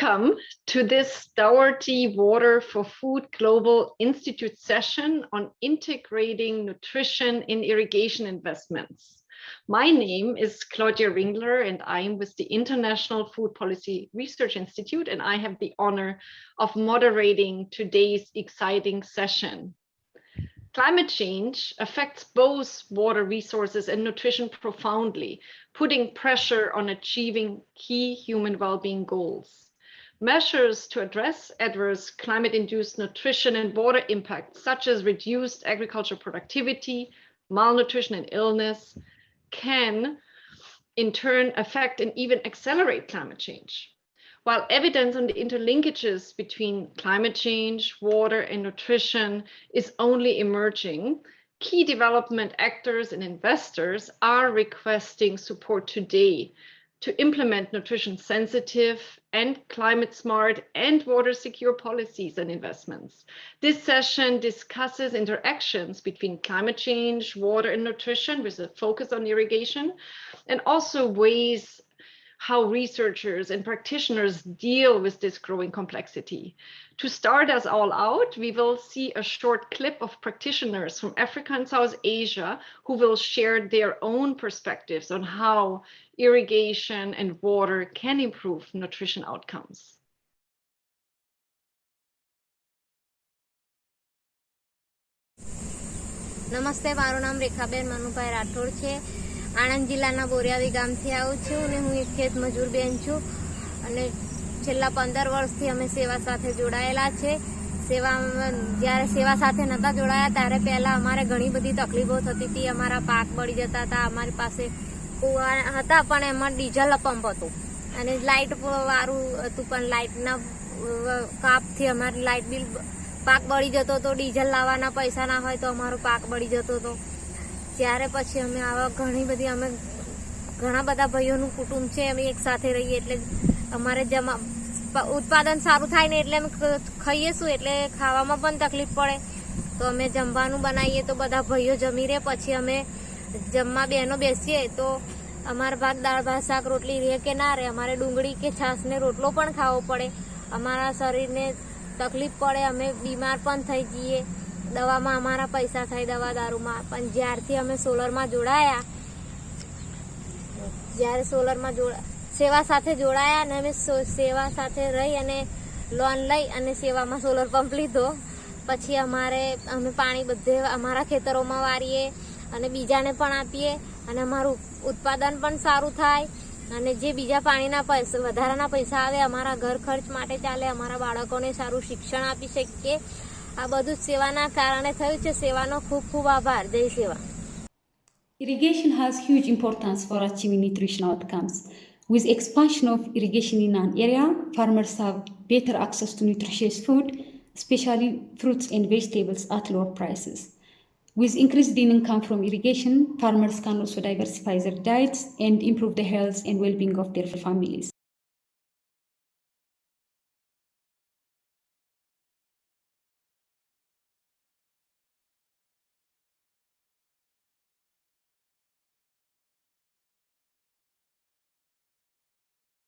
Welcome to this Dougherty Water for Food Global Institute session on integrating nutrition in irrigation investments. My name is Claudia Ringler and I'm with the International Food Policy Research Institute, and I have the honor of moderating today's exciting session. Climate change affects both water resources and nutrition profoundly, putting pressure on achieving key human well-being goals. Measures to address adverse climate-induced nutrition and water impacts, such as reduced agricultural productivity, malnutrition, and illness, can in turn affect and even accelerate climate change. While evidence on the interlinkages between climate change, water, and nutrition is only emerging, key development actors and investors are requesting support today to implement nutrition-sensitive and climate-smart and water-secure policies and investments. This session discusses interactions between climate change, water, and nutrition with a focus on irrigation, and also ways how researchers and practitioners deal with this growing complexity. To start us all out, we will see a short clip of practitioners from Africa and South Asia who will share their own perspectives on how irrigation and water can improve nutrition outcomes. નમસ્તે, મારું નામ રેખાબેન મનુભાઈ રાઠોડ છે. આણંદ જિલ્લાના બોરિયાવી ગામથી આવું છું અને હું એક ખેત મજૂર બેન છું અને છેલ્લા 15 વર્ષથી અમે સેવા સાથે જોડાયેલા છે. જ્યારે સેવા સાથે નહોતા જોડાયા ત્યારે પહેલાં અમારે ઘણી બધી તકલીફો થતી હતી. અમારા પાક બળી જતા હતા. અમારી પાસે કૂવા હતા પણ એમાં ડીઝલ પંપ હતું અને લાઇટવાળું હતું, પણ લાઇટના કાપથી અમારી લાઇટ બિલ પાક બળી જતો હતો. ડીઝલ લાવવાના પૈસા ના હોય તો અમારો પાક બળી જતો હતો. ત્યારે પછી અમે આવા ઘણા બધા ભાઈઓનું કુટુંબ છે, અમે એક સાથે રહીએ એટલે અમારે ઉત્પાદન સારું થાય ને એટલે અમે ખાઈએ શું, એટલે ખાવામાં પણ તકલીફ પડે. તો અમે જમવાનું બનાવીએ તો બધા ભાઈઓ જમી રહે, પછી અમે જમવા બહેનો બેસીએ તો અમારા ભાગ દાળ ભાત શાક રોટલી રહે કે ના રહે, અમારે ડુંગળી કે છાશ ને રોટલો પણ ખાવો પડે. અમારા શરીરને તકલીફ પડે, અમે બીમાર પણ થઈ જઈએ. દવામાં અમારા પૈસા થાય, દવા દારૂમાં. પણ જ્યારથી અમે સોલરમાં જોડાયા, સેવા સાથે જોડાયા અને અમે સેવા સાથે રહી અને લોન લઈ અને સેવામાં સોલર પંપ લીધો. પછી અમે પાણી બધે અમારા ખેતરોમાં વારીએ અને બીજાને પણ આપીએ અને અમારું ઉત્પાદન પણ સારું થાય અને જે બીજા પાણીના વધારાના પૈસા આવે અમારા ઘર ખર્ચ માટે ચાલે, અમારા બાળકોને સારું શિક્ષણ આપી શકીએ. આ બધું સેવાના કારણે થયું છે. સેવાનો ખૂબ ખૂબ આભાર. જય સેવા. Irrigation has huge importance for achieving nutritional outcomes. With expansion of irrigation in an area, farmers have better access to nutritious food, especially fruits and vegetables at lower prices. With increased income from irrigation, farmers can also diversify their diets and improve the health and well-being of their families.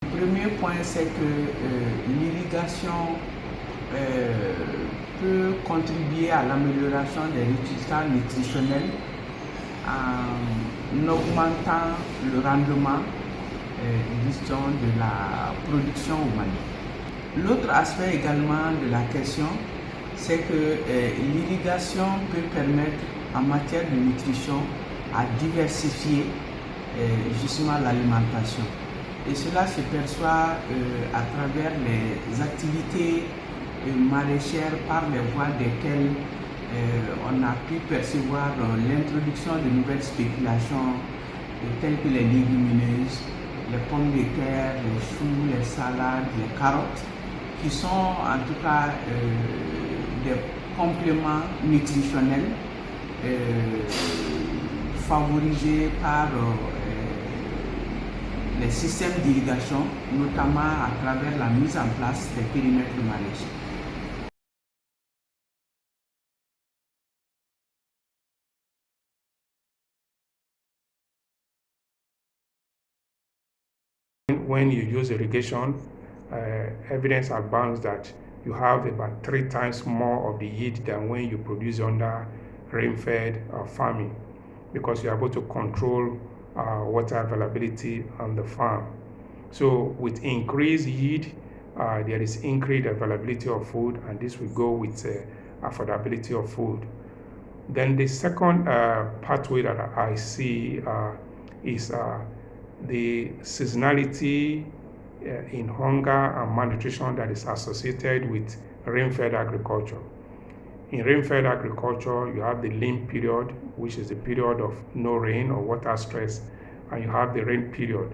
Le premier point, c'est que l'irrigation peut contribuer à l'amélioration des résultats nutritionnels en augmentant le rendement de la production au Mali. L'autre aspect également de la question, c'est que l'irrigation peut permettre en matière de nutrition à diversifier justement l'alimentation. Et cela se perçoit à travers les activités maraîchères par les voies desquelles on a pu percevoir l'introduction de nouvelles spéculations telles que les légumineuses, les pommes de terre, les choux, les salades, les carottes, qui sont en tout cas des compléments nutritionnels favorisés par les systèmes d'irrigation, notamment à travers la mise en place des périmètres maraîchers. When you use irrigation, evidence abounds that you have about 3 times more of the yield than when you produce under rain-fed farming, because you're able to control water availability on the farm. So with increased yield, there is increased availability of food, and this will go with affordability of food. Then the second pathway that I see is the seasonality in hunger and malnutrition that is associated with rain-fed agriculture. In rain-fed agriculture, you have the lean period, which is the period of no rain or water stress, and you have the rain period.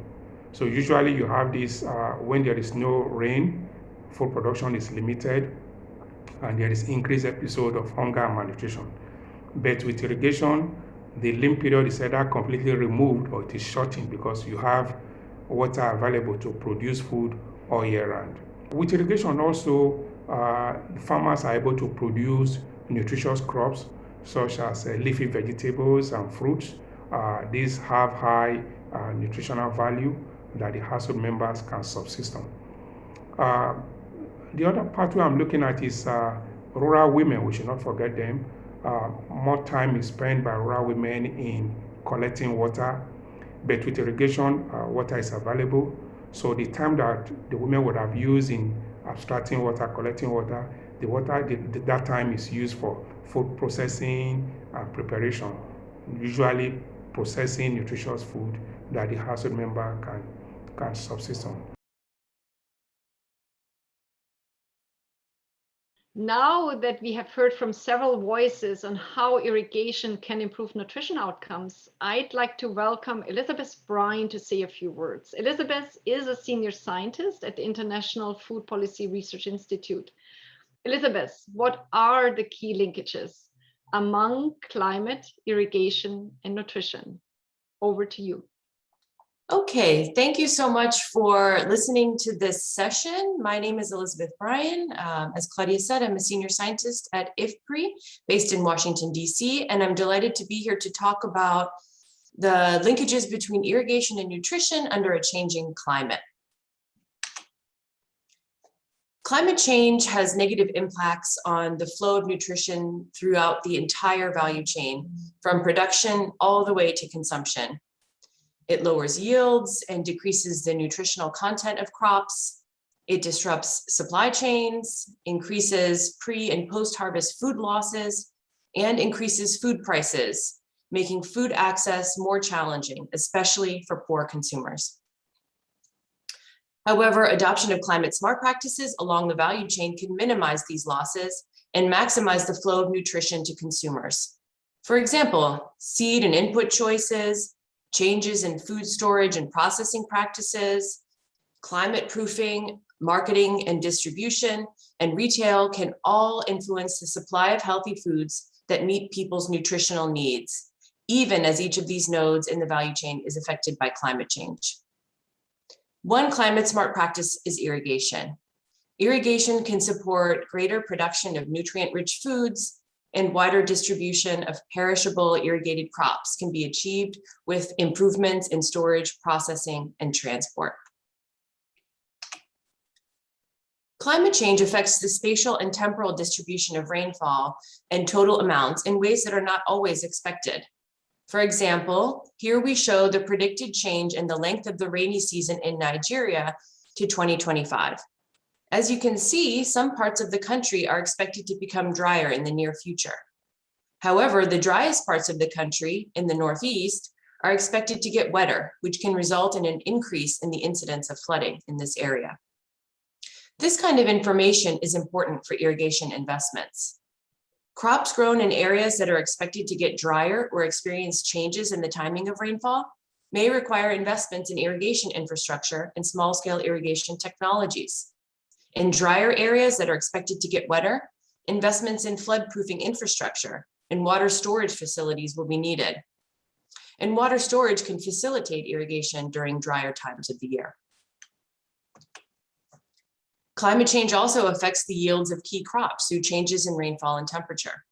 So usually you have this, when there is no rain, food production is limited, and there is increased episode of hunger and malnutrition. But with irrigation, the lean period is either completely removed or it is shortened because you have water available to produce food all year round. With irrigation also, farmers are able to produce nutritious crops such as leafy vegetables and fruits. These have high nutritional value that the household members can subsist on. The other pathway I'm looking at is rural women. We should not forget them. More time is spent by rural women in collecting water, but with irrigation, water is available. So the time that the women would have used in abstracting water, collecting water, that time is used for food processing and preparation, usually processing nutritious food that the household member can subsist on. Now that we have heard from several voices on how irrigation can improve nutrition outcomes, I'd like to welcome Elizabeth Bryan to say a few words. Elizabeth is a senior scientist at the International Food Policy Research Institute. Elizabeth, what are the key linkages among climate, irrigation, and nutrition? Over to you. Okay, thank you so much for listening to this session. My name is Elizabeth Bryan. As Claudia said, I'm a senior scientist at IFPRI based in Washington, D.C., and I'm delighted to be here to talk about the linkages between irrigation and nutrition under a changing climate. Climate change has negative impacts on the flow of nutrition throughout the entire value chain, from production all the way to consumption. It lowers yields and decreases the nutritional content of crops. It disrupts supply chains, increases pre- and post-harvest food losses, and increases food prices, making food access more challenging, especially for poor consumers. However, adoption of climate-smart practices along the value chain can minimize these losses and maximize the flow of nutrition to consumers. For example, seed and input choices, changes in food storage and processing practices, climate proofing, marketing and distribution, and retail can all influence the supply of healthy foods that meet people's nutritional needs, even as each of these nodes in the value chain is affected by climate change. One climate smart practice is irrigation. Irrigation can support greater production of nutrient-rich foods, and wider distribution of perishable irrigated crops can be achieved with improvements in storage, processing, and transport. Climate change affects the spatial and temporal distribution of rainfall and total amounts in ways that are not always expected. For example, here we show the predicted change in the length of the rainy season in Nigeria to 2025. As you can see, some parts of the country are expected to become drier in the near future. However, the driest parts of the country in the Northeast are expected to get wetter, which can result in an increase in the incidence of flooding in this area. This kind of information is important for irrigation investments. Crops grown in areas that are expected to get drier or experience changes in the timing of rainfall may require investments in irrigation infrastructure and small-scale irrigation technologies. In drier areas that are expected to get wetter, investments in flood-proofing infrastructure and water storage facilities will be needed. And water storage can facilitate irrigation during drier times of the year. Climate change also affects the yields of key crops through changes in rainfall and temperature.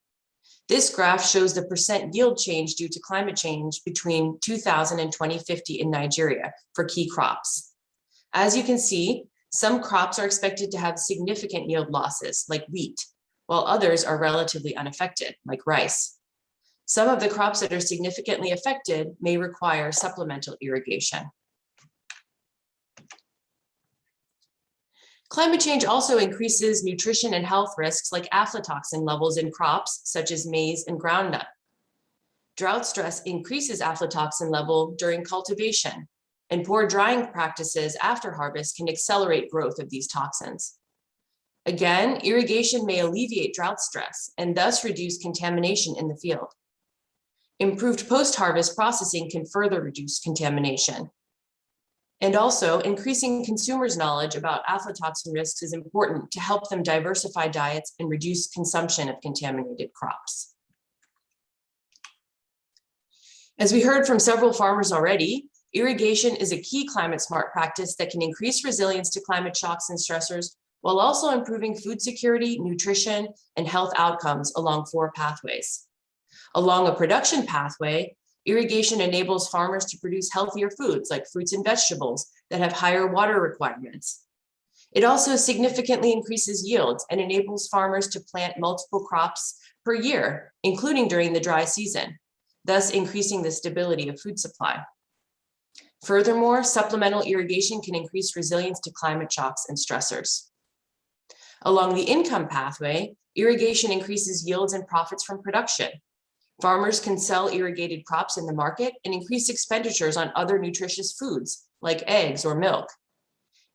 This graph shows the percent yield change due to climate change between 2000 and 2050 in Nigeria for key crops. As you can see, Some crops are expected to have significant yield losses, like wheat, while others are relatively unaffected, like rice. Some of the crops that are significantly affected may require supplemental irrigation. Climate change also increases nutrition and health risks like aflatoxin levels in crops such as maize and groundnut. Drought stress increases aflatoxin level during cultivation, and poor drying practices after harvest can accelerate growth of these toxins. Again, irrigation may alleviate drought stress and thus reduce contamination in the field. Improved post-harvest processing can further reduce contamination. And also, increasing consumers' knowledge about aflatoxin risks is important to help them diversify diets and reduce consumption of contaminated crops. As we heard from several farmers already, irrigation is a key climate-smart practice that can increase resilience to climate shocks and stressors while also improving food security, nutrition, and health outcomes along 4 pathways. Along a production pathway, irrigation enables farmers to produce healthier foods like fruits and vegetables that have higher water requirements. It also significantly increases yields and enables farmers to plant multiple crops per year, including during the dry season, thus increasing the stability of food supply. Furthermore, supplemental irrigation can increase resilience to climate shocks and stressors. Along the income pathway, irrigation increases yields and profits from production. Farmers can sell irrigated crops in the market and increase expenditures on other nutritious foods like eggs or milk.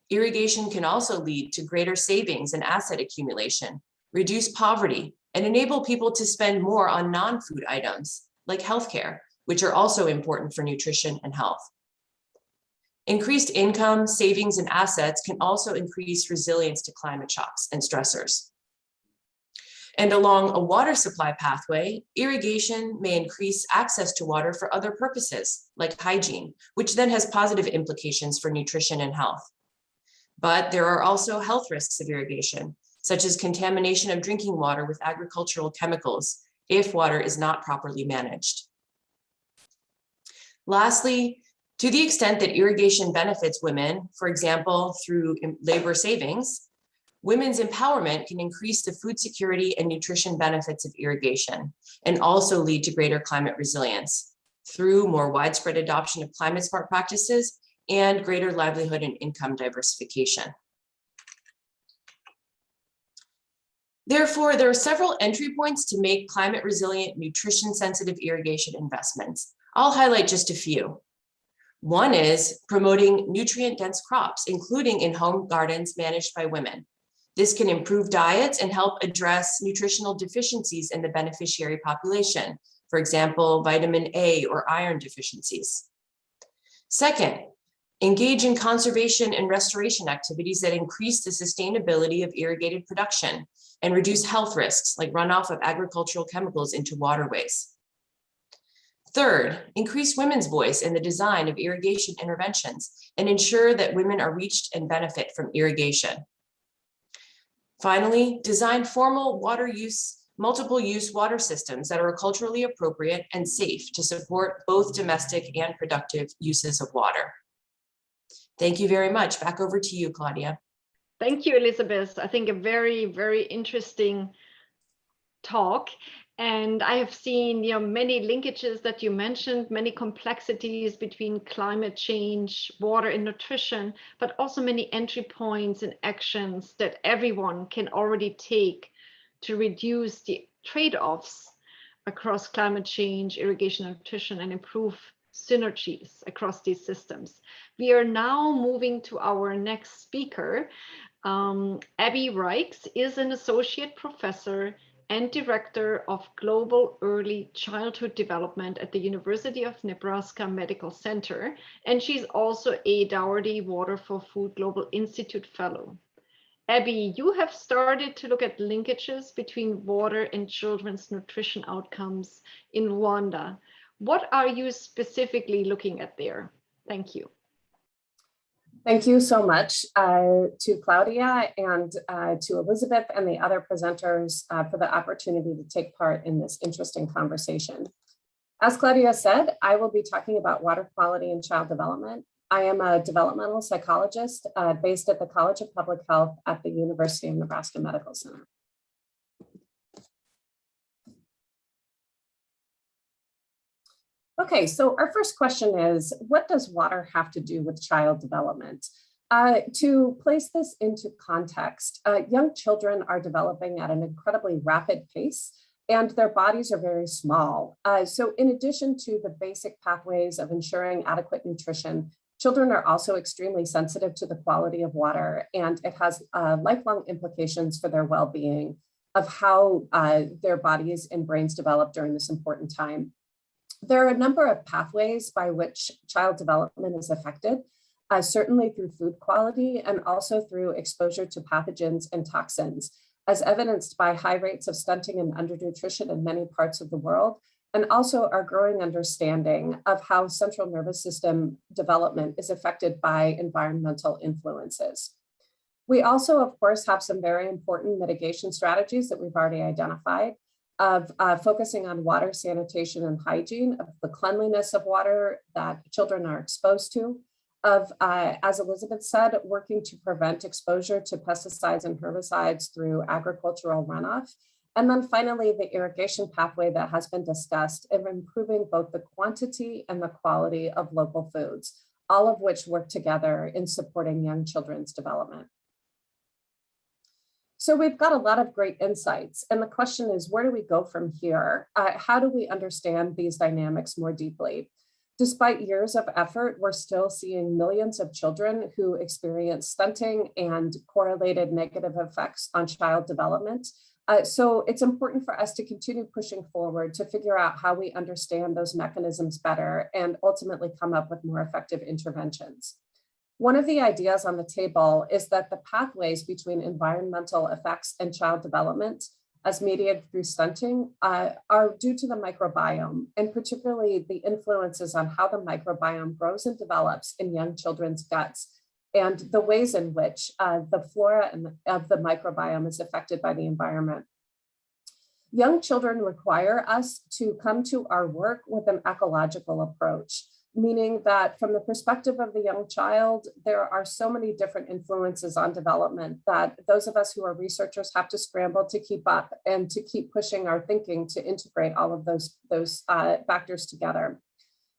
Irrigation can also lead to greater savings and asset accumulation, reduce poverty, and enable people to spend more on non-food items like healthcare, which are also important for nutrition and health. Increased income, savings, and assets can also increase resilience to climate shocks and stressors. And along a water supply pathway, irrigation may increase access to water for other purposes, like hygiene, which then has positive implications for nutrition and health. But there are also health risks of irrigation, such as contamination of drinking water with agricultural chemicals if water is not properly managed. Lastly, to the extent that irrigation benefits women, for example, through labor savings, women's empowerment can increase the food security and nutrition benefits of irrigation and also lead to greater climate resilience through more widespread adoption of climate smart practices and greater livelihood and income diversification. Therefore, there are several entry points to make climate resilient, nutrition sensitive irrigation investments. I'll highlight just a few. One is promoting nutrient dense crops, including in home gardens managed by women. This can improve diets and help address nutritional deficiencies in the beneficiary population, for example, vitamin A or iron deficiencies. Second, engage in conservation and restoration activities that increase the sustainability of irrigated production and reduce health risks like runoff of agricultural chemicals into waterways. Third, increase women's voice in the design of irrigation interventions and ensure that women are reached and benefit from irrigation. Finally, design formal multiple use water systems that are culturally appropriate and safe to support both domestic and productive uses of water. Thank you very much. Back over to you, Claudia. Thank you, Elizabeth. I think a very, very interesting talk. And I have seen, many linkages that you mentioned, many complexities between climate change, water and nutrition, but also many entry points and actions that everyone can already take to reduce the trade-offs across climate change, irrigation and nutrition, and improve synergies across these systems. We are now moving to our next speaker. Abbie Raikes is an associate professor and Director of Global Early Childhood Development at the University of Nebraska Medical Center, and she's also a Dougherty Water for Food Global Institute Fellow. Abbie, you have started to look at linkages between water and children's nutrition outcomes in Rwanda. What are you specifically looking at there? Thank you. Thank you so much to Claudia and to Elizabeth and the other presenters for the opportunity to take part in this interesting conversation. As Claudia said, I will be talking about water quality and child development. I am a developmental psychologist based at the College of Public Health at the University of Nebraska Medical Center. Okay, so our first question is, what does water have to do with child development? To place this into context, young children are developing at an incredibly rapid pace, and their bodies are very small. So in addition to the basic pathways of ensuring adequate nutrition, children are also extremely sensitive to the quality of water, and it has lifelong implications for their well-being of how their bodies and brains develop during this important time. There are a number of pathways by which child development is affected, certainly through food quality and also through exposure to pathogens and toxins, as evidenced by high rates of stunting and undernutrition in many parts of the world, and also our growing understanding of how central nervous system development is affected by environmental influences. We also, of course, have some very important mitigation strategies that we've already identified of focusing on water sanitation and hygiene, of the cleanliness of water that children are exposed to, of, as Elizabeth said, working to prevent exposure to pesticides and herbicides through agricultural runoff. And then finally, the irrigation pathway that has been discussed of improving both the quantity and the quality of local foods, all of which work together in supporting young children's development. So we've got a lot of great insights. And the question is, where do we go from here? How do we understand these dynamics more deeply? Despite years of effort, we're still seeing millions of children who experience stunting and correlated negative effects on child development. So it's important for us to continue pushing forward to figure out how we understand those mechanisms better and ultimately come up with more effective interventions. One of the ideas on the table is that the pathways between environmental effects and child development, as mediated through stunting, are due to the microbiome, and particularly the influences on how the microbiome grows and develops in young children's guts, and the ways in which the flora of the microbiome is affected by the environment. Young children require us to come to our work with an ecological approach, meaning that from the perspective of the young child, there are so many different influences on development that those of us who are researchers have to scramble to keep up and to keep pushing our thinking to integrate all of those factors together.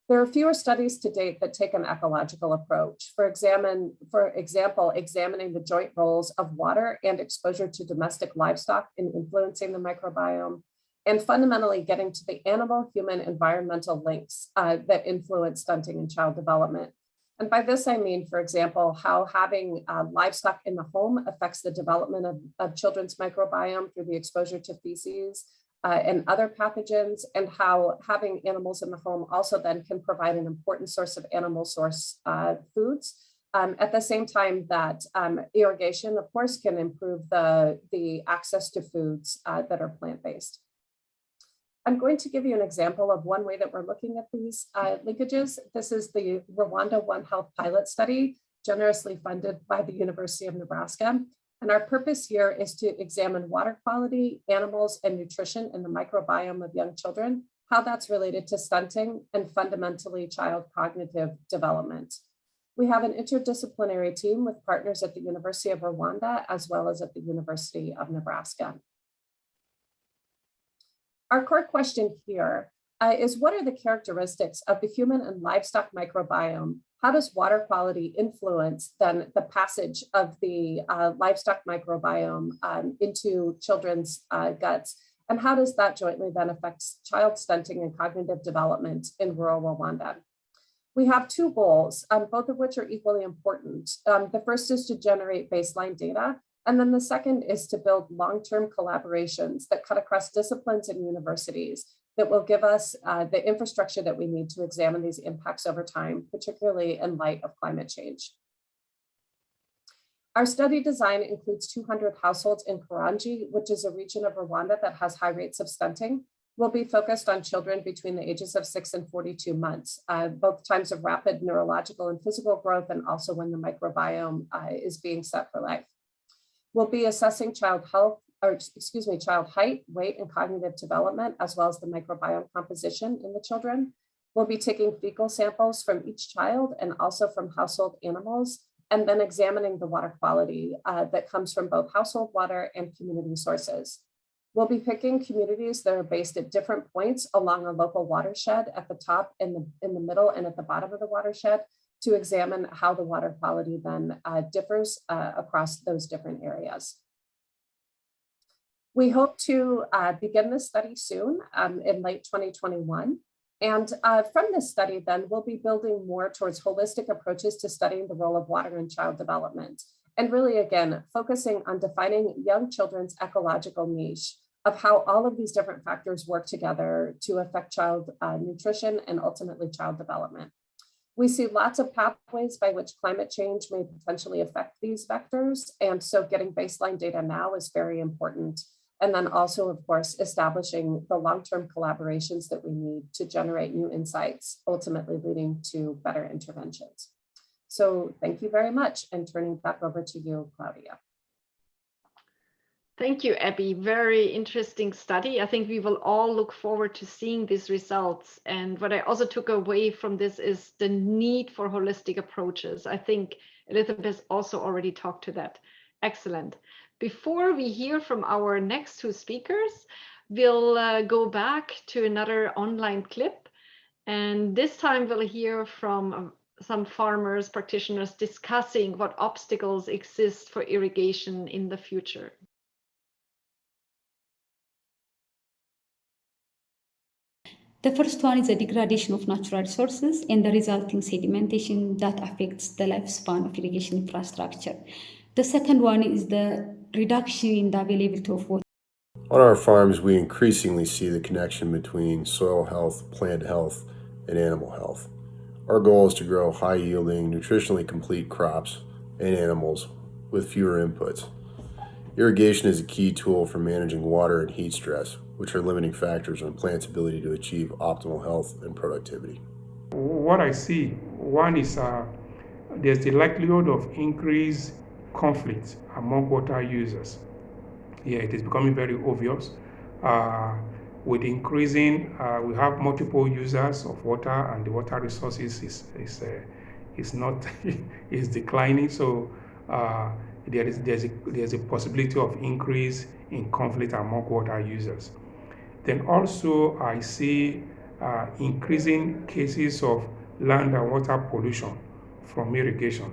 There are fewer studies to date that take an ecological approach. For example, examining the joint roles of water and exposure to domestic livestock in influencing the microbiome, and fundamentally getting to the animal-human environmental links that influence stunting and child development. And by this, I mean, for example, how having livestock in the home affects the development of children's microbiome through the exposure to feces and other pathogens, and how having animals in the home also then can provide an important source of animal source foods. At the same time that irrigation, of course, can improve the access to foods that are plant-based. I'm going to give you an example of one way that we're looking at these linkages. This is the Rwanda One Health pilot study, generously funded by the University of Nebraska. And our purpose here is to examine water quality, animals, and nutrition in the microbiome of young children, how that's related to stunting and fundamentally child cognitive development. We have an interdisciplinary team with partners at the University of Rwanda, as well as at the University of Nebraska. Our core question here is, what are the characteristics of the human and livestock microbiome? How does water quality influence then the passage of the livestock microbiome into children's guts? And how does that jointly then affect child stunting and cognitive development in rural Rwanda? We have two goals, both of which are equally important. The first is to generate baseline data. And then the second is to build long-term collaborations that cut across disciplines and universities that will give us the infrastructure that we need to examine these impacts over time, particularly in light of climate change. Our study design includes 200 households in Karanji, which is a region of Rwanda that has high rates of stunting. We'll be focused on children between the ages of 6 and 42 months, both times of rapid neurological and physical growth, and also when the microbiome is being set for life. We'll be assessing child height, weight, and cognitive development, as well as the microbiome composition in the children. We'll be taking fecal samples from each child and also from household animals, and then examining the water quality that comes from both household water and community sources. We'll be picking communities that are based at different points along a local watershed at the top, in the middle, and at the bottom of the watershed to examine how the water quality then differs across those different areas. We hope to begin this study soon in late 2021. And from this study, then we'll be building more towards holistic approaches to studying the role of water in child development. And really, again, focusing on defining young children's ecological niche of how all of these different factors work together to affect child nutrition and ultimately child development. We see lots of pathways by which climate change may potentially affect these vectors. And so getting baseline data now is very important. And then also, of course, establishing the long-term collaborations that we need to generate new insights, ultimately leading to better interventions. So thank you very much, and turning back over to you, Claudia. Thank you, Abbie. Very interesting study. I think we will all look forward to seeing these results. And what I also took away from this is the need for holistic approaches. I think Elizabeth also already talked to that. Excellent. Before we hear from our next two speakers, we'll go back to another online clip. And this time we'll hear from some farmers, practitioners discussing what obstacles exist for irrigation in the future. The first one is the degradation of natural resources and the resulting sedimentation that affects the lifespan of irrigation infrastructure. The second one is the reduction in the availability of water. On our farms, we increasingly see the connection between soil health, plant health, and animal health. Our goal is to grow high-yielding, nutritionally complete crops and animals with fewer inputs. Irrigation is a key tool for managing water and heat stress, which are limiting factors on plants' ability to achieve optimal health and productivity. What I see, one is there's the likelihood of increased conflict among water users. Yeah, it is becoming very obvious. With increasing, we have multiple users of water, and the water resources is not is declining. So there's a possibility of increase in conflict among water users. Then also I see increasing cases of land and water pollution from irrigation.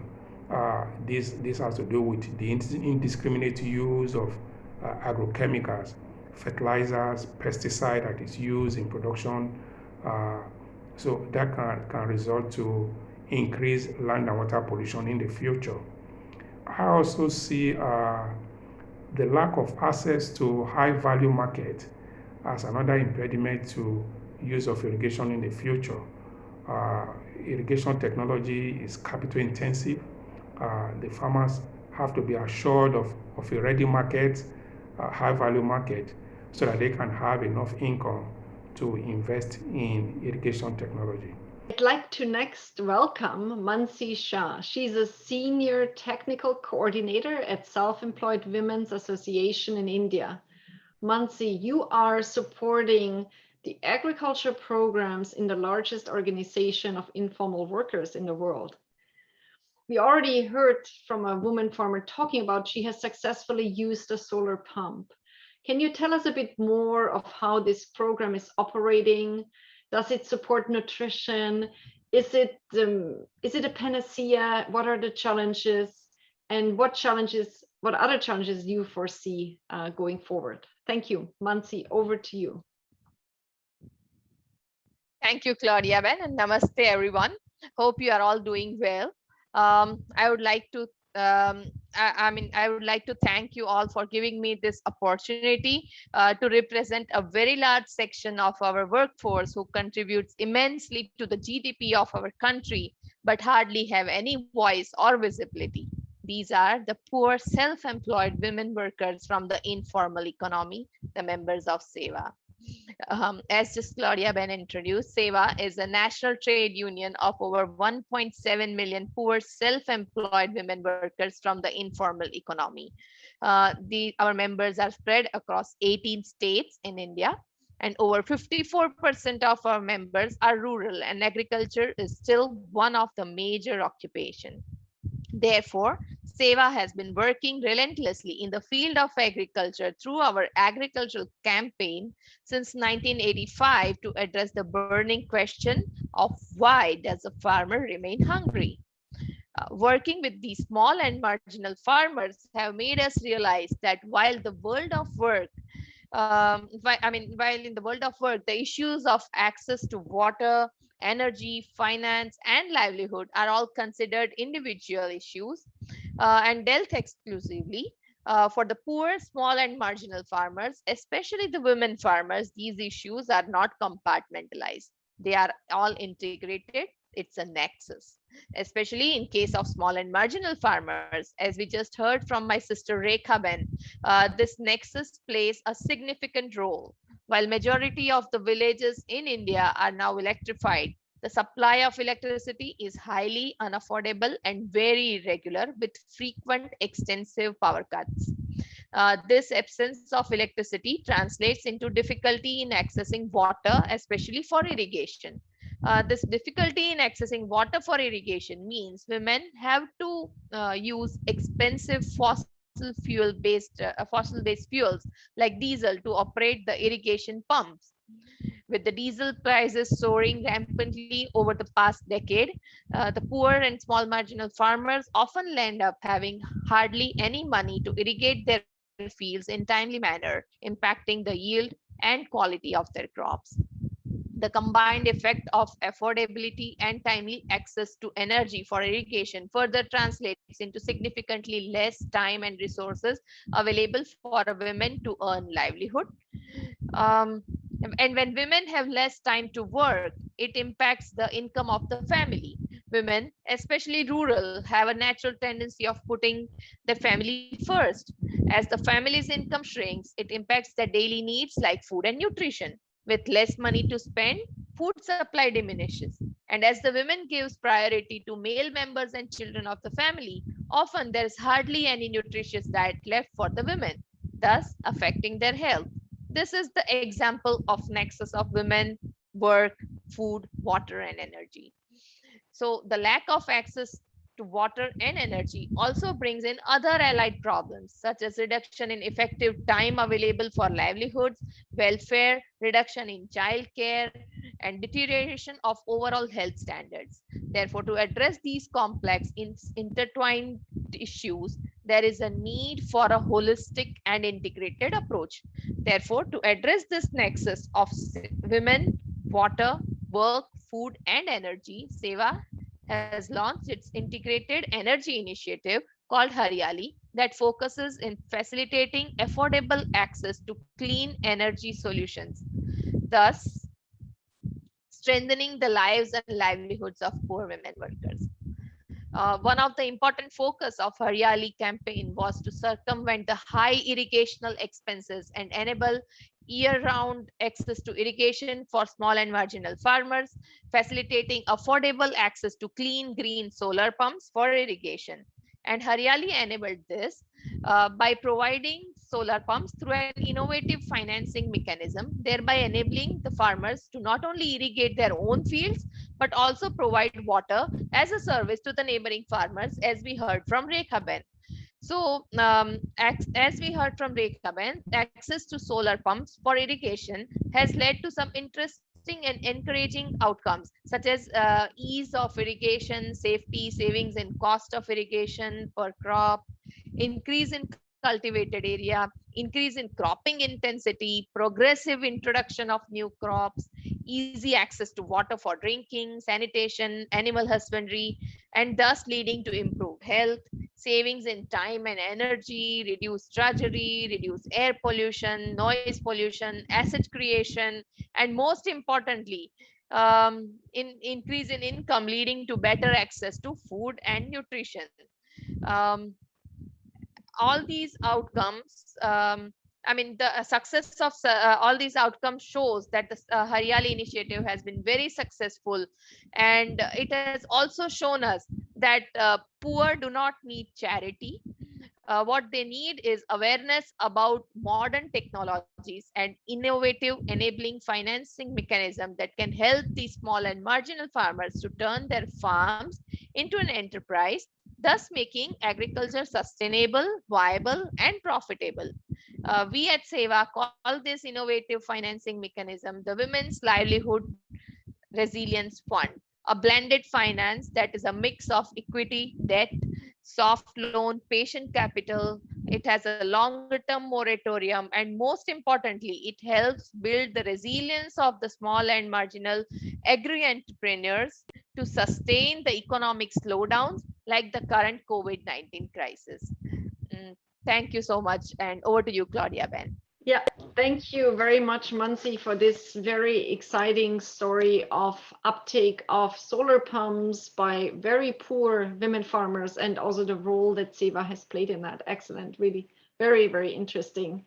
This has to do with the indiscriminate use of agrochemicals, fertilizers, pesticide that is used in production. So that can result to increased land and water pollution in the future. I also see the lack of access to high value market as another impediment to use of irrigation in the future. Irrigation technology is capital intensive. The farmers have to be assured of a ready market, high value market, so that they can have enough income to invest in irrigation technology. I'd like to next welcome Mansi Shah. She's a senior technical coordinator at Self-Employed Women's Association in India. Mansi, you are supporting the agriculture programs in the largest organization of informal workers in the world. We already heard from a woman farmer talking about she has successfully used a solar pump. Can you tell us a bit more of how this program is operating? Does it support nutrition? Is it a panacea? What are the challenges? And what other challenges do you foresee going forward? Thank you. Mansi, over to you. Thank you, Claudia, and namaste, everyone. Hope you are all doing well. I would like to thank you all for giving me this opportunity to represent a very large section of our workforce who contributes immensely to the GDP of our country, but hardly have any voice or visibility. These are the poor self-employed women workers from the informal economy, the members of SEWA. As just Claudia introduced, SEWA is a national trade union of over 1.7 million poor self-employed women workers from the informal economy. Our members are spread across 18 states in India. And over 54% of our members are rural, and agriculture is still one of the major occupations. Therefore, SEVA has been working relentlessly in the field of agriculture through our agricultural campaign since 1985 to address the burning question of why does a farmer remain hungry? Working with these small and marginal farmers have made us realize that while the world of work while in the world of work, the issues of access to water, energy, finance, and livelihood are all considered individual issues and dealt exclusively. For the poor, small, and marginal farmers, especially the women farmers, these issues are not compartmentalized. They are all integrated. It's a nexus, especially in case of small and marginal farmers. As we just heard from my sister Rekha Ben, this nexus plays a significant role. While majority of the villages in India are now electrified, the supply of electricity is highly unaffordable and very irregular with frequent extensive power cuts. This absence of electricity translates into difficulty in accessing water, especially for irrigation. This difficulty in accessing water for irrigation means women have to use expensive fossil based fuels like diesel to operate the irrigation pumps. With the diesel prices soaring rampantly over the past decade, the poor and small marginal farmers often end up having hardly any money to irrigate their fields in timely manner, impacting the yield and quality of their crops. The combined effect of affordability and timely access to energy for irrigation further translates into significantly less time and resources available for a women to earn livelihood. Um, and when women have less time to work, it impacts the income of the family. Women, especially rural, have a natural tendency of putting their family first. As the family's income shrinks, it impacts their daily needs like food and nutrition. With less money to spend, food supply diminishes. And as the women gives priority to male members and children of the family, often there is hardly any nutritious diet left for the women, thus affecting their health. This is the example of nexus of women, work, food, water, and energy. So the lack of access to water and energy also brings in other allied problems, such as reduction in effective time available for livelihoods, welfare, reduction in child care, and deterioration of overall health standards. Therefore, to address these complex intertwined issues, there is a need for a holistic and integrated approach. Therefore, to address this nexus of women, water, work, food, and energy, SEVA has launched its integrated energy initiative called Haryali that focuses in facilitating affordable access to clean energy solutions, thus strengthening the lives and livelihoods of poor women workers. One of the important focus of Haryali campaign was to circumvent the high irrigational expenses and enable year-round access to irrigation for small and marginal farmers, facilitating affordable access to clean green solar pumps for irrigation. And Haryali enabled this by providing solar pumps through an innovative financing mechanism, thereby enabling the farmers to not only irrigate their own fields, but also provide water as a service to the neighboring farmers, as we heard from Rekha Ben. So, as we heard from Rekha Ben, access to solar pumps for irrigation has led to some interesting and encouraging outcomes, such as ease of irrigation, safety, savings in cost of irrigation per crop, increase in cultivated area, increase in cropping intensity, progressive introduction of new crops, easy access to water for drinking, sanitation, animal husbandry, and thus leading to improved health, savings in time and energy, reduced drudgery, reduced air pollution, noise pollution, asset creation, and most importantly, increase in income leading to better access to food and nutrition. Um, all these outcomes, the success of all these outcomes shows that the Haryali initiative has been very successful, and it has also shown us that poor do not need charity. What they need is awareness about modern technologies and innovative enabling financing mechanism that can help these small and marginal farmers to turn their farms into an enterprise, thus making agriculture sustainable, viable, and profitable. We at SEVA call this innovative financing mechanism the Women's Livelihood Resilience Fund, a blended finance that is a mix of equity, debt, soft loan, patient capital. It has a longer term moratorium, and most importantly, it helps build the resilience of the small and marginal agri entrepreneurs to sustain the economic slowdowns like the current COVID-19 crisis. Mm, Thank you so much, and over to you, Claudia Ben. Yeah, thank you very much, Mansi, for this very exciting story of uptake of solar pumps by very poor women farmers, and also the role that SEVA has played in that. Excellent, really very, very interesting.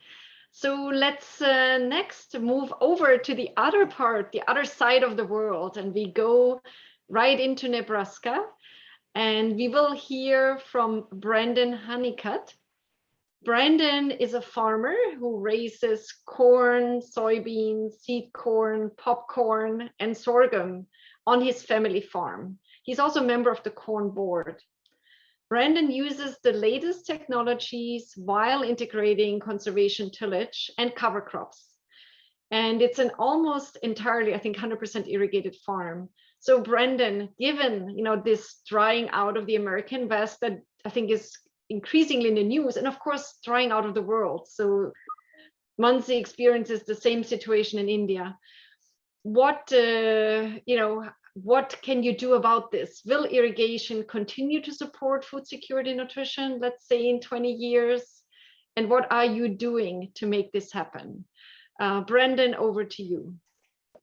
So let's next move over to the other part, the other side of the world, and we go right into Nebraska, and we will hear from Brandon Hunnicutt. Brandon is a farmer who raises corn, soybeans, seed corn, popcorn, and sorghum on his family farm. He's also a member of the corn board. Brandon uses the latest technologies while integrating conservation tillage and cover crops. And it's an almost entirely, I think, 100% irrigated farm. So Brandon, given this drying out of the American West that I think is increasingly in the news, and of course drying out of the world. So Mansi experiences the same situation in India. What can you do about this? Will irrigation continue to support food security and nutrition, let's say in 20 years? And what are you doing to make this happen? Brandon, over to you.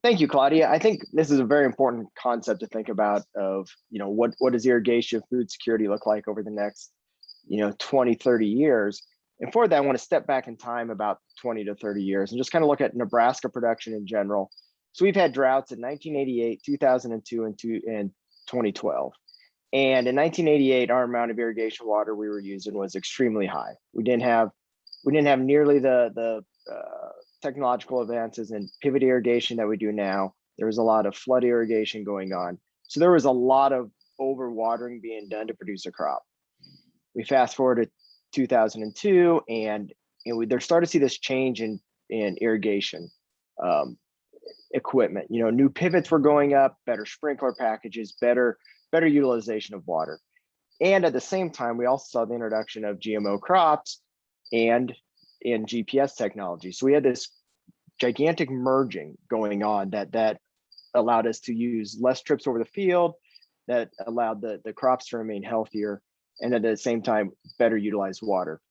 Thank you, Claudia. I think this is a very important concept to think about of, what does irrigation food security look like over the next 20, 30 years. And for that, I want to step back in time about 20 to 30 years and just kind of look at Nebraska production in general. So we've had droughts in 1988, 2002, and 2012. And in 1988, our amount of irrigation water we were using was extremely high. We didn't have nearly the technological advances in pivot irrigation that we do now. There was a lot of flood irrigation going on. So there was a lot of overwatering being done to produce a crop. We fast forward to 2002, and we started to see this change in irrigation equipment. New pivots were going up, better sprinkler packages, better utilization of water. And at the same time, we also saw the introduction of GMO crops and GPS technology. So we had this gigantic merging going on that allowed us to use less trips over the field, that allowed the crops to remain healthier, and at the same time, better utilize water.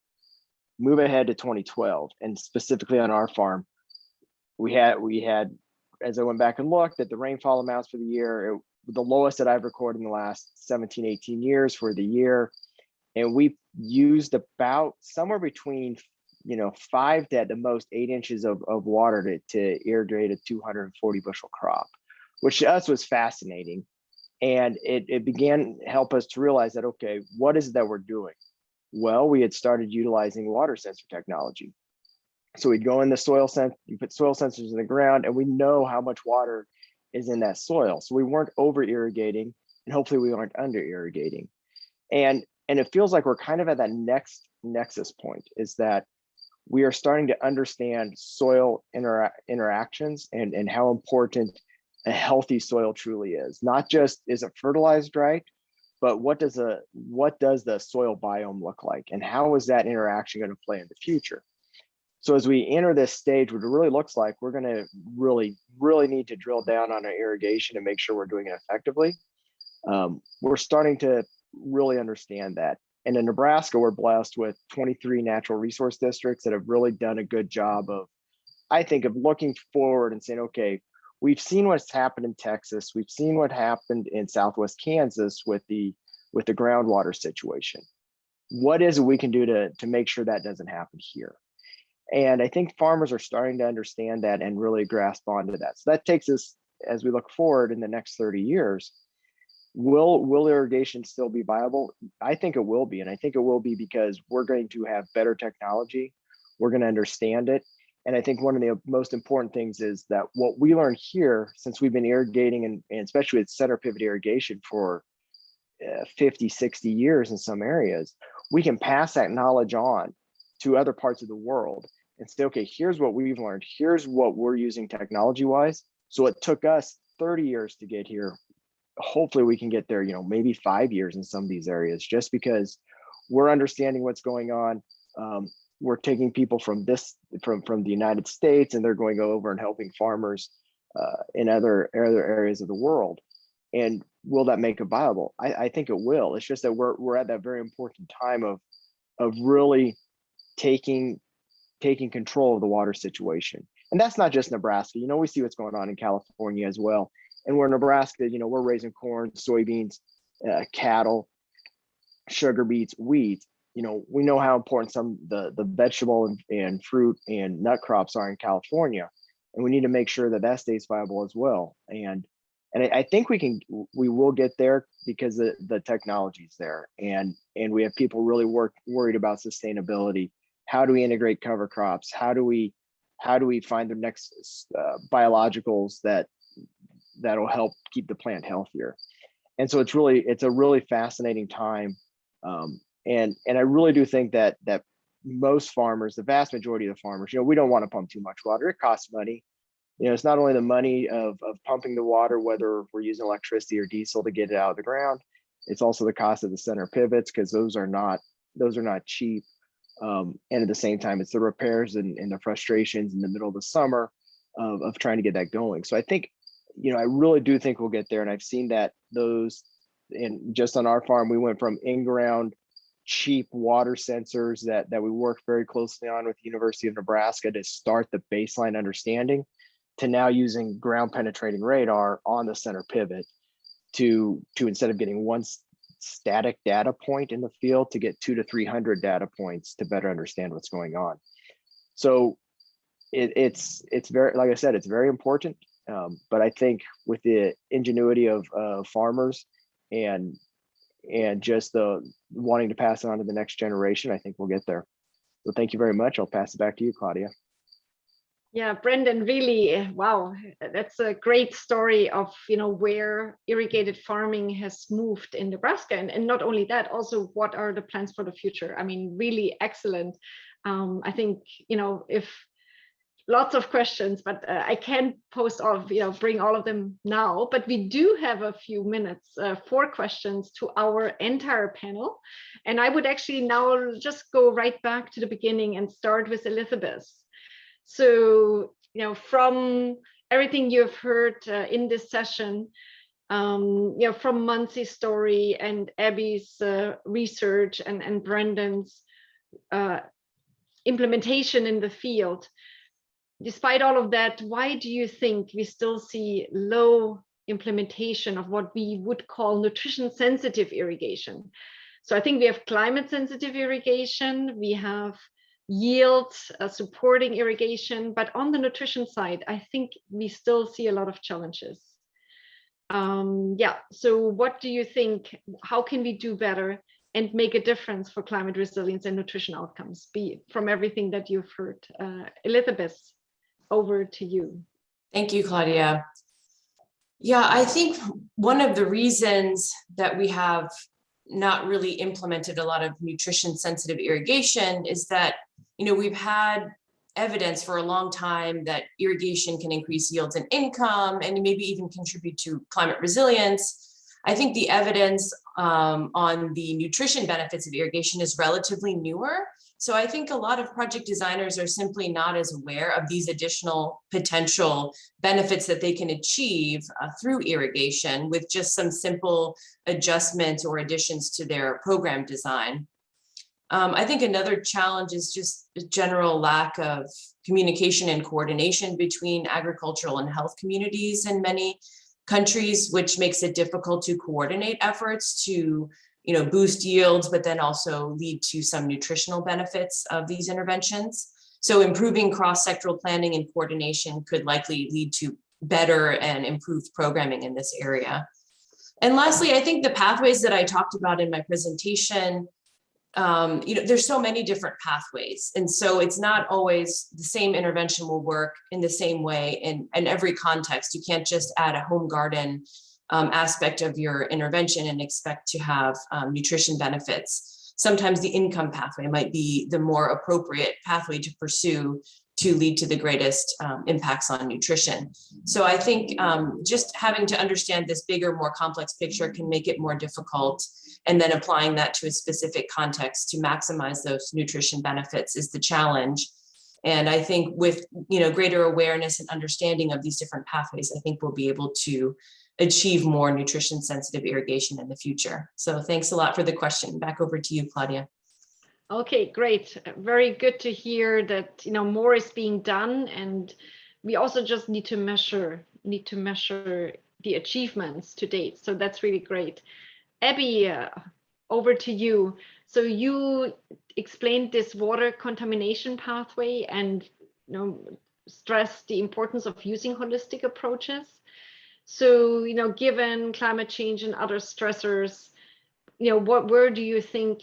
Move ahead to 2012, and specifically on our farm, we had, as I went back and looked at the rainfall amounts for the year, the lowest that I've recorded in the last 17, 18 years for the year. And we used about somewhere between 5 to at the most 8 inches of water to irrigate a 240 bushel crop, which to us was fascinating. And it began to help us to realize that, okay, what is it that we're doing? Well, we had started utilizing water sensor technology. So we'd go in the soil sense, you put soil sensors in the ground, and we know how much water is in that soil. So we weren't over irrigating, and hopefully we weren't under irrigating. And it feels like we're kind of at that next nexus point, is that we are starting to understand soil interactions and how important a healthy soil truly is. Not just is it fertilized right, but what does the soil biome look like, and how is that interaction going to play in the future? So as we enter this stage, what it really looks like, we're going to really need to drill down on our irrigation and make sure we're doing it effectively. We're starting to really understand that. And in Nebraska, we're blessed with 23 natural resource districts that have really done a good job of, I think, of looking forward and saying, okay, we've seen what's happened in Texas. We've seen what happened in Southwest Kansas with the groundwater situation. What is it we can do to make sure that doesn't happen here? And I think farmers are starting to understand that and really grasp onto that. So that takes us, as we look forward in the next 30 years, Will irrigation still be viable? I think it will be, and I think it will be because we're going to have better technology. We're going to understand it. And I think one of the most important things is that what we learned here, since we've been irrigating and especially with center pivot irrigation for 50, 60 years in some areas, we can pass that knowledge on to other parts of the world and say, okay, here's what we've learned. Here's what we're using technology-wise. So it took us 30 years to get here. Hopefully we can get there, maybe 5 years in some of these areas, just because we're understanding what's going on. We're taking people from the United States, and they're going over and helping farmers in other areas of the world. And will that make it viable? I think it will. It's just that we're at that very important time of really taking control of the water situation. And that's not just Nebraska. We see what's going on in California as well. And we're in Nebraska, we're raising corn, soybeans, cattle, sugar beets, wheat. We know how important some the vegetable and fruit and nut crops are in California, and we need to make sure that stays viable as well. And I think we will get there because the technology is there, and we have people really worried about sustainability. How do we integrate cover crops? How do we find the next biologicals that'll help keep the plant healthier? And so it's a really fascinating time. And I really do think that most farmers, the vast majority of the farmers, we don't want to pump too much water. It costs money. It's not only the money of pumping the water, whether we're using electricity or diesel to get it out of the ground. It's also the cost of the center pivots, because those are not cheap. And at the same time, it's the repairs and the frustrations in the middle of the summer of trying to get that going. So I think, I really do think we'll get there. And I've seen that and just on our farm, we went from in-ground cheap water sensors that we worked very closely on with the University of Nebraska to start the baseline understanding, to now using ground penetrating radar on the center pivot to instead of getting one static data point in the field, to get 200 to 300 data points to better understand what's going on. So it's very, like I said, it's very important. But I think with the ingenuity of farmers and just the wanting to pass it on to the next generation, I think we'll get there. So thank you very much. I'll pass it back to you, Claudia. Yeah, Brendan, really, wow, that's a great story of, where irrigated farming has moved in Nebraska. And not only that, also what are the plans for the future? I mean, really excellent. I think, if lots of questions, but I can't post all of, bring all of them now, but we do have a few minutes for questions to our entire panel. And I would actually now just go right back to the beginning and start with Elizabeth. So, from everything you've heard in this session, from Mansi's story and Abbie's research and Brendan's implementation in the field, despite all of that, why do you think we still see low implementation of what we would call nutrition sensitive irrigation? So I think we have climate sensitive irrigation, we have yield supporting irrigation, but on the nutrition side, I think we still see a lot of challenges. So what do you think? How can we do better and make a difference for climate resilience and nutrition outcomes, from everything that you've heard? Elizabeth, over to you. Thank you, Claudia. Yeah, I think one of the reasons that we have not really implemented a lot of nutrition sensitive irrigation is that, we've had evidence for a long time that irrigation can increase yields and income and maybe even contribute to climate resilience. I think the evidence on the nutrition benefits of irrigation is relatively newer. So I think a lot of project designers are simply not as aware of these additional potential benefits that they can achieve through irrigation with just some simple adjustments or additions to their program design. I think another challenge is just a general lack of communication and coordination between agricultural and health communities in many countries, which makes it difficult to coordinate efforts to boost yields, but then also lead to some nutritional benefits of these interventions. So improving cross-sectoral planning and coordination could likely lead to better and improved programming in this area. And lastly, I think the pathways that I talked about in my presentation, there's so many different pathways. And so it's not always the same intervention will work in the same way in every context. You can't just add a home garden aspect of your intervention and expect to have nutrition benefits. Sometimes the income pathway might be the more appropriate pathway to pursue to lead to the greatest impacts on nutrition. So I think just having to understand this bigger, more complex picture can make it more difficult. And then applying that to a specific context to maximize those nutrition benefits is the challenge. And I think with greater awareness and understanding of these different pathways, I think we'll be able to achieve more nutrition sensitive irrigation in the future. So thanks a lot for the question. Back over to you, Claudia. Okay, great. Very good to hear that more is being done, and we also just need to measure the achievements to date. So that's really great. Abbie, over to you. So you explained this water contamination pathway and stressed the importance of using holistic approaches. So given climate change and other stressors, where do you think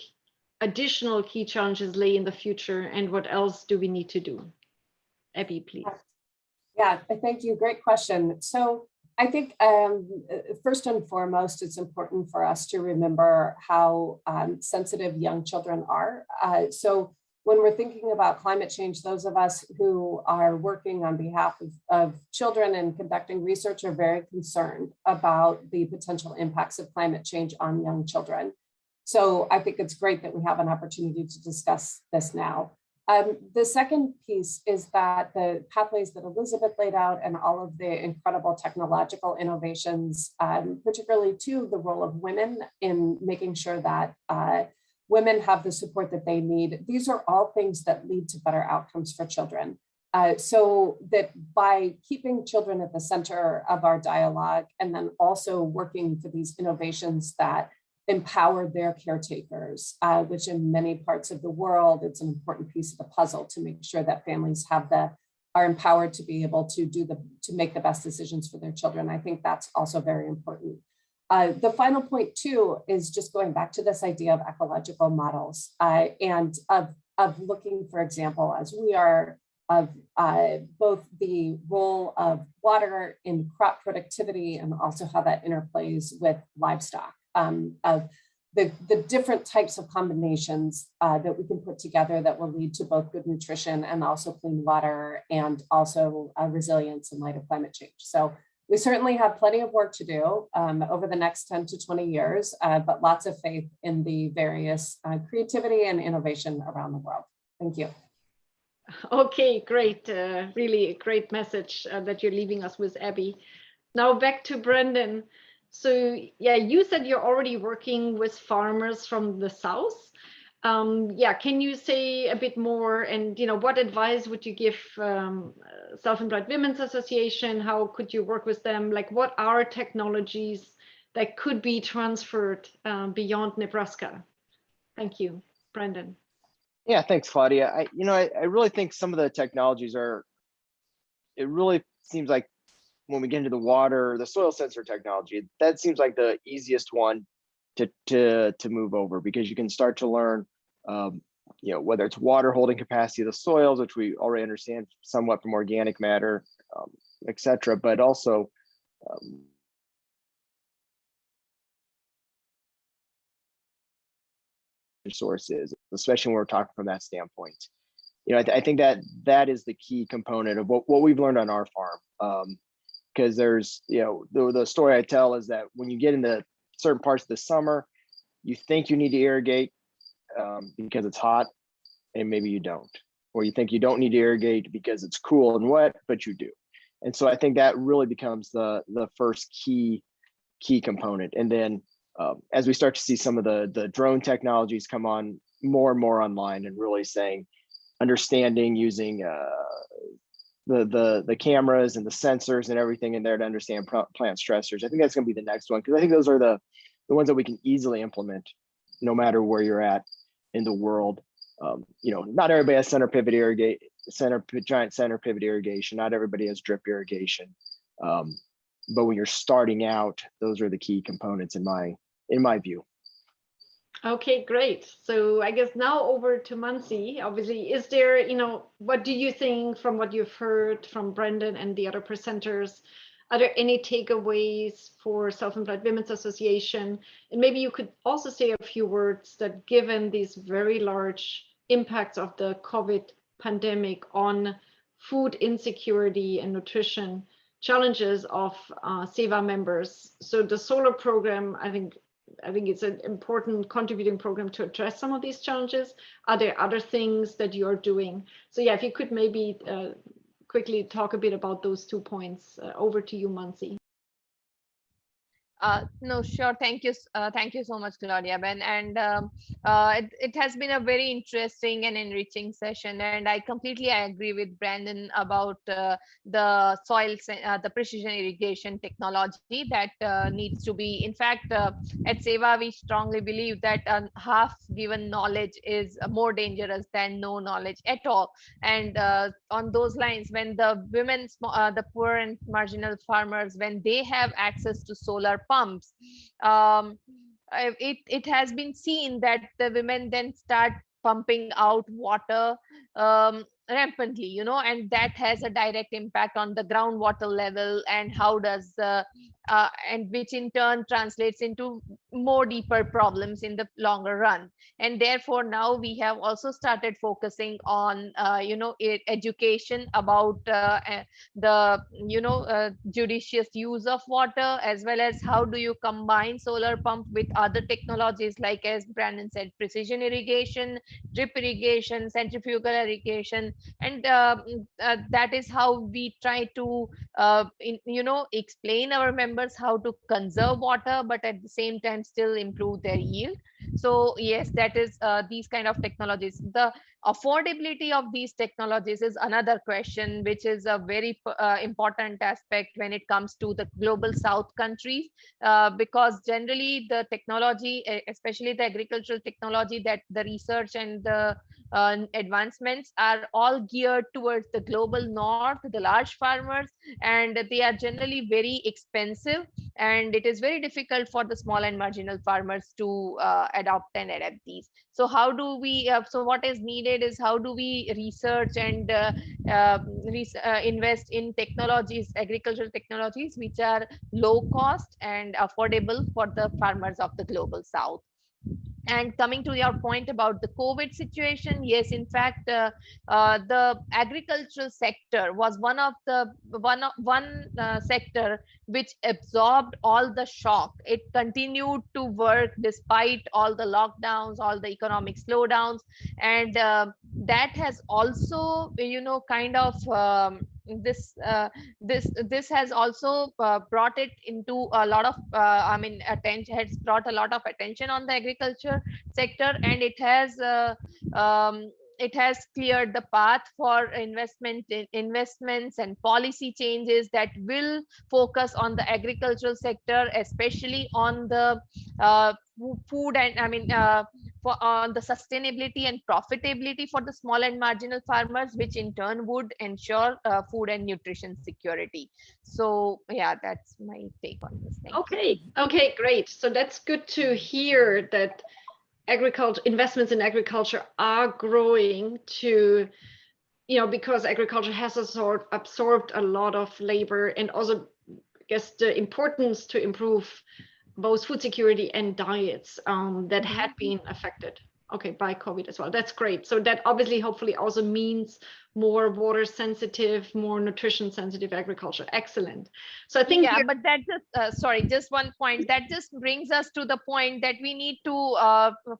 additional key challenges lay in the future, and what else do we need to do? Abbie, please. Yeah, thank you. Great question. So I think first and foremost, it's important for us to remember how sensitive young children are. So when we're thinking about climate change, those of us who are working on behalf of children and conducting research are very concerned about the potential impacts of climate change on young children. So I think it's great that we have an opportunity to discuss this now. The second piece is that the pathways that Elizabeth laid out and all of the incredible technological innovations, particularly to the role of women in making sure that women have the support that they need. These are all things that lead to better outcomes for children. So that by keeping children at the center of our dialogue and then also working for these innovations that empower their caretakers, which in many parts of the world, it's an important piece of the puzzle to make sure that families are empowered to be able to make the best decisions for their children. I think that's also very important. The final point too is just going back to this idea of ecological models and of looking, for example, as we are, of both the role of water in crop productivity and also how that interplays with livestock. Of the different types of combinations that we can put together that will lead to both good nutrition and also clean water and also resilience in light of climate change. So we certainly have plenty of work to do over the next 10 to 20 years, but lots of faith in the various creativity and innovation around the world. Thank you. Okay, great. Really a great message that you're leaving us with, Abbie. Now back to Brendan. So yeah, you said you're already working with farmers from the South. Can you say a bit more, and what advice would you give Self-Employed Women's Association? How could you work with them? Like, what are technologies that could be transferred beyond Nebraska? Thank you, Brendan. Yeah, thanks, Claudia. I really think some of the technologies it really seems like when we get into the water, the soil sensor technology, that seems like the easiest one to move over, because you can start to learn, whether it's water holding capacity of the soils, which we already understand somewhat from organic matter, et cetera, but also sources, especially when we're talking from that standpoint. I think that is the key component of what we've learned on our farm. Because there's, the story I tell is that when you get into certain parts of the summer, you think you need to irrigate because it's hot, and maybe you don't. Or you think you don't need to irrigate because it's cool and wet, but you do. And so I think that really becomes the first key component. And then as we start to see some of the drone technologies come on more and more online, and really understanding using the cameras and the sensors and everything in there to understand plant stressors. I think that's going to be the next one, because I think those are the ones that we can easily implement no matter where you're at in the world. Not everybody has giant center pivot irrigation. Not everybody has drip irrigation. But when you're starting out, those are the key components in my view. Okay, great. So I guess now over to Mansi. Obviously, is there, what do you think from what you've heard from Brendan and the other presenters? Are there any takeaways for Self-Employed Women's Association? And maybe you could also say a few words that given these very large impacts of the COVID pandemic on food insecurity and nutrition challenges of SEVA members. So the solar program, I think it's an important contributing program to address some of these challenges. Are there other things that you're doing? So yeah, if you could maybe quickly talk a bit about those 2 points. Over to you, Mansi. No, sure. Thank you. Thank you so much, Claudia. Ben. And it has been a very interesting and enriching session. And I completely agree with Brandon about the the precision irrigation technology that needs to be. In fact, at SEVA, we strongly believe that half given knowledge is more dangerous than no knowledge at all. And on those lines, when the women, the poor and marginal farmers, when they have access to solar pumps, it has been seen that the women then start pumping out water rampantly, and that has a direct impact on the groundwater level, and how does and which in turn translates into more deeper problems in the longer run. And therefore now we have also started focusing on education about the judicious use of water, as well as how do you combine solar pump with other technologies, like as Brandon said, precision irrigation, drip irrigation, centrifugal irrigation. And that is how we try to explain our members how to conserve water, but at the same time still improve their yield. So yes, that is these kind of technologies. The affordability of these technologies is another question, which is a very important aspect when it comes to the global south countries, because generally the technology, especially the agricultural technology, that the research and the advancements are all geared towards the global north, the large farmers, and they are generally very expensive, and it is very difficult for the small and marginal farmers to adopt and adapt these. So how do we so what is needed is how do we research and invest in technologies, agricultural technologies, which are low cost and affordable for the farmers of the global south. And coming to your point about the COVID situation, yes, in fact, the agricultural sector was one sector which absorbed all the shock. It continued to work despite all the lockdowns, all the economic slowdowns, and that has also, kind of this has also brought it into a lot of attention, has brought a lot of attention on the agriculture sector, and it has cleared the path for investments and policy changes that will focus on the agricultural sector, especially on the food and on the sustainability and profitability for the small and marginal farmers, which in turn would ensure food and nutrition security. So yeah, that's my take on this thing. Okay, great. So that's good to hear that investments in agriculture are growing to, because agriculture has absorbed a lot of labor, and also I guess the importance to improve both food security and diets that had been affected by COVID as well. That's great. So that obviously hopefully also means more water sensitive, more nutrition sensitive agriculture. Excellent. So I think but that just just one point, that just brings us to the point that we need to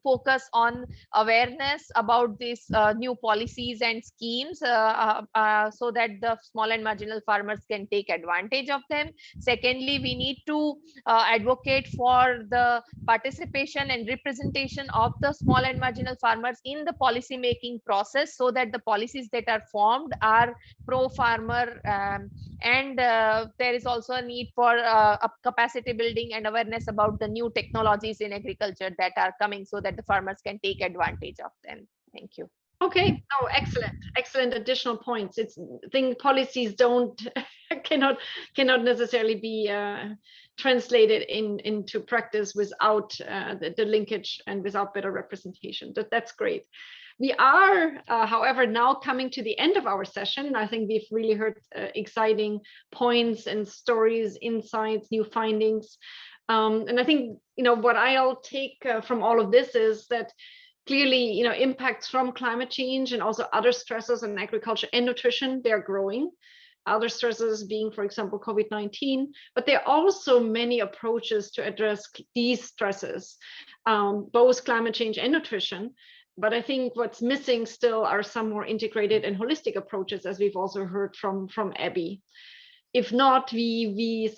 focus on awareness about these new policies and schemes so that the small and marginal farmers can take advantage of them. Secondly, we need to advocate for the participation and representation of the small and marginal farmers in the policy making process, so that the policies that are formed are pro farmer, and there is also a need for capacity building and awareness about the new technologies in agriculture that are coming, so that the farmers can take advantage of them. Thank you. Okay. Oh, excellent additional points. It's think policies cannot necessarily be translated into practice without the linkage and without better representation. That's great. We are, however, now coming to the end of our session. I think we've really heard exciting points and stories, insights, new findings. And I think, what I'll take from all of this is that clearly, impacts from climate change and also other stresses in agriculture and nutrition, they're growing. Other stresses being, for example, COVID-19, but there are also many approaches to address these stresses, both climate change and nutrition. But I think what's missing still are some more integrated and holistic approaches, as we've also heard from Abbie. If not, we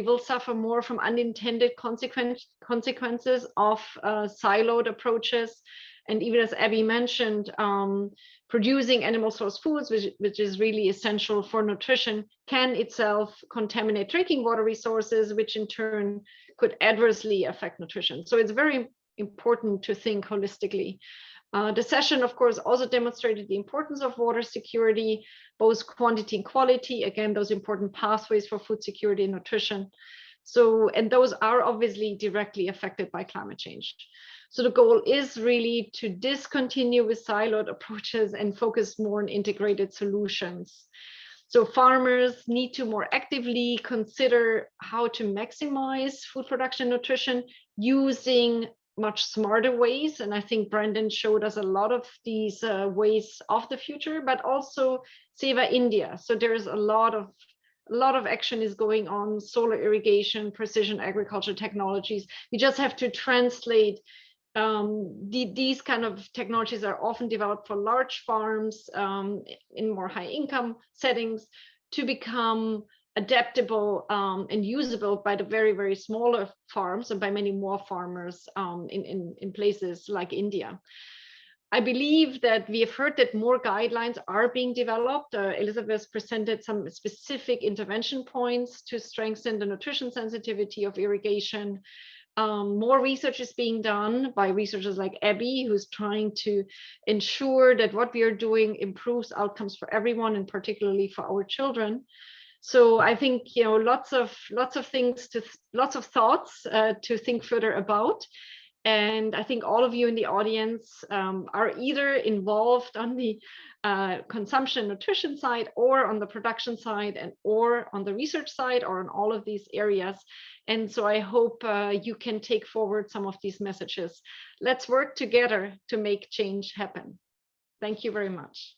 will suffer more from unintended consequences of siloed approaches. And even as Abbie mentioned, producing animal source foods, which is really essential for nutrition, can itself contaminate drinking water resources, which in turn could adversely affect nutrition. So it's very important to think holistically. The session, of course, also demonstrated the importance of water security, both quantity and quality, again, those important pathways for food security and nutrition. So, and those are obviously directly affected by climate change. So the goal is really to discontinue with siloed approaches and focus more on integrated solutions. So farmers need to more actively consider how to maximize food production and nutrition using much smarter ways. And I think Brandon showed us a lot of these ways of the future, but also Seva India. So there's a lot of action is going on, solar irrigation, precision agriculture technologies. We just have to translate these kind of technologies are often developed for large farms in more high income settings to become adaptable and usable by the very, very smaller farms and by many more farmers in places like India. I believe that we have heard that more guidelines are being developed. Elizabeth presented some specific intervention points to strengthen the nutrition sensitivity of irrigation. More research is being done by researchers like Abbie, who's trying to ensure that what we are doing improves outcomes for everyone, and particularly for our children. So I think, lots of thoughts to think further about. And I think all of you in the audience are either involved on the consumption nutrition side, or on the production side, or on the research side, or on all of these areas. And so I hope you can take forward some of these messages. Let's work together to make change happen. Thank you very much.